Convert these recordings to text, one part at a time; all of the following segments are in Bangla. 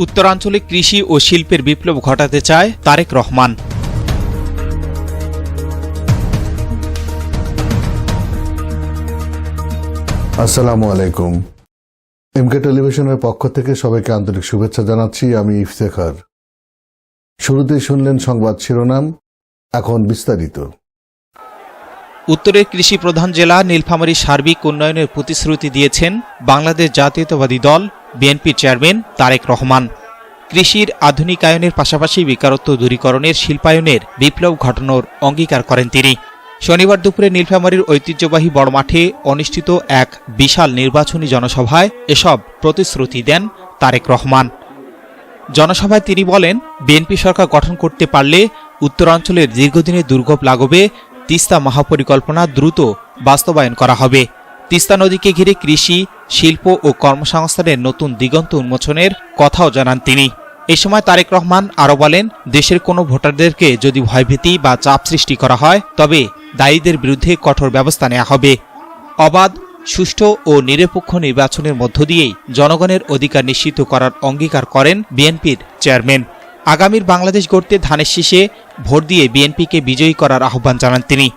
উত্তরাঞ্চলে কৃষি ও শিল্পের বিপ্লব ঘটাতে চায় তারেক রহমান। আসসালামু আলাইকুম। এমকে টেলিভিশনের পক্ষ থেকে সবাইকে আন্তরিক শুভেচ্ছা জানাচ্ছি। আমি ইফতেখার। শুরুতেই শুনলেন সংবাদ শিরোনাম, এখন বিস্তারিত। উত্তরের কৃষি প্রধান জেলা নীলফামারীর সার্বিক উন্নয়নের প্রতিশ্রুতি দিয়েছেন বাংলাদেশ জাতীয়তাবাদী দল বিএনপির চেয়ারম্যান তারেক রহমান। কৃষির আধুনিকায়নের পাশাপাশি বেকারত্ব দূরীকরণের শিল্পায়নের বিপ্লব ঘটানোর অঙ্গীকার করেন তিনি। শনিবার দুপুরে নীলফামারীর ঐতিহ্যবাহী বড় মাঠে অনুষ্ঠিত এক বিশাল নির্বাচনী জনসভায় এসব প্রতিশ্রুতি দেন তারেক রহমান। জনসভায় তিনি বলেন, বিএনপি সরকার গঠন করতে পারলে উত্তরাঞ্চলের দীর্ঘদিনের দুর্ভোগ লাঘবে তিস্তা মহাপরিকল্পনা দ্রুত বাস্তবায়ন করা হবে। তিস্তা নদীকে ঘিরে কৃষি, শিল্প ও কর্মসংস্থানের নতুন দিগন্ত উন্মোচনের কথাও জানান তিনি। এ সময় তারেক রহমান আরও বলেন, দেশের কোনো ভোটারদেরকে যদি ভয়ভীতি বা চাপ সৃষ্টি করা হয় তবে দায়ীদের বিরুদ্ধে কঠোর ব্যবস্থা নেওয়া হবে। অবাধ, সুষ্ঠু ও নিরপেক্ষ নির্বাচনের মধ্য দিয়েই জনগণের অধিকার নিশ্চিত করার অঙ্গীকার করেন বিএনপির চেয়ারম্যান। আগামীর বাংলাদেশ গড়তে ধানের শীষে ভোট দিয়ে বিএনপিকে বিজয়ী করার আহ্বান জানান তিনি।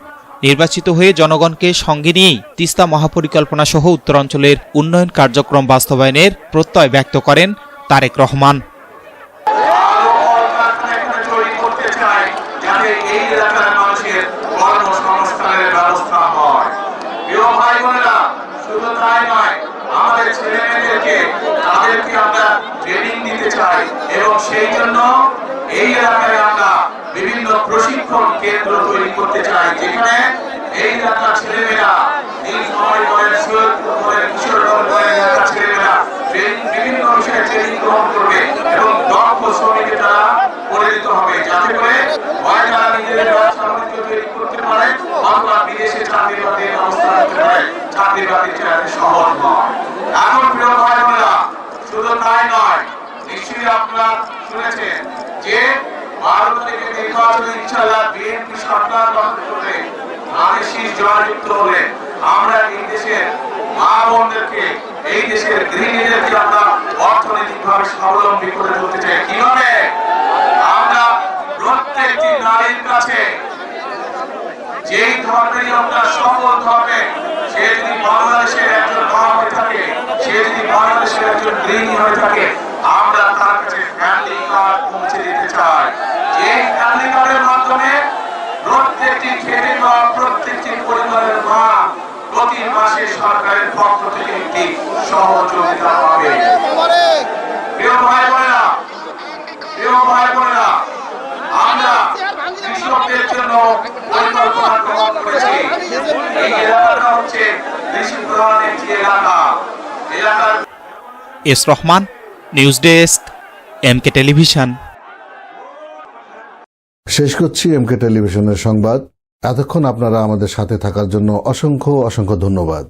নির্বাচিত হয়ে জনগণকে সঙ্গে নিয়েই তিস্তা মহাপরিকল্পনা সহ উত্তরাঞ্চলের উন্নয়ন কার্যক্রম বাস্তবায়নের প্রত্যয় ব্যক্ত করেন তারেক রহমান। এবং সেই জন্য এই এলাকায় আমরা বিভিন্ন প্রশিক্ষণ কেন্দ্র তৈরি করতে চাই, যেখানে এই এলাকার ছেলেমেয়েরা বিভিন্ন বিষয়ে ট্রেনিং গ্রহণ করবে এবং দক্ষ শ্রমিকের দ্বারা পরিণত হবে, যাতে করে তারা নিজেদের ব্যবসা বাণিজ্য তৈরি করতে পারে অথবা বিদেশে চাকরি বাকরির ব্যবস্থা করতে পারে। চাকরি বাকরি সহজ নয়। এখন প্রিয় ভাই বোনেরা, শুধু তাই নয়, নিশ্চয়ই আপনারা শুনেছেন যে 12 তারিখে নির্বাচনে ইনশাআল্লাহ বিএনপি সরকার গঠন করবে। ধানের শীষ জয়যুক্ত হলে আমরা এই দেশের মা বোনদেরকে, এই দেশের গৃহিণীদেরকে আমরা অর্থনৈতিকভাবে স্বাবলম্বী করে তুলতে চাই। কিভাবে? আমরা প্রত্যেকটি নারীর কাছে যেই ধর্মেরই আমরা সকল ধর্মে, সে যদি বাংলাদেশের একজন মা হয়ে থাকে, সে যদি বাংলাদেশের একজন গৃহিণী হয়ে থাকে, আমরা তার কাছে ফ্যামিলি কার্ড পৌঁছে দিতে চাই। এই ফ্যামিলি কার্ডের মাধ্যমে প্রত্যেকটি খেটে খাওয়া প্রত্যেকটি পরিবারের মা প্রতি মাসে সরকারের পক্ষ থেকে একটি সহযোগিতা পাবে। প্রিয় ভাই বোনেরা, আমরা কৃষকদের জন্য পরিকল্পনা গ্রহণ করেছি। এই এলাকাটা হচ্ছে কৃষি প্রধান একটি এলাকা। S Rahman, news desk, MK television. শেষ করছি এমকে টেলিভিশনের সংবাদ। এতক্ষণ আপনারা আমাদের সাথে থাকার জন্য অসংখ্য ধন্যবাদ।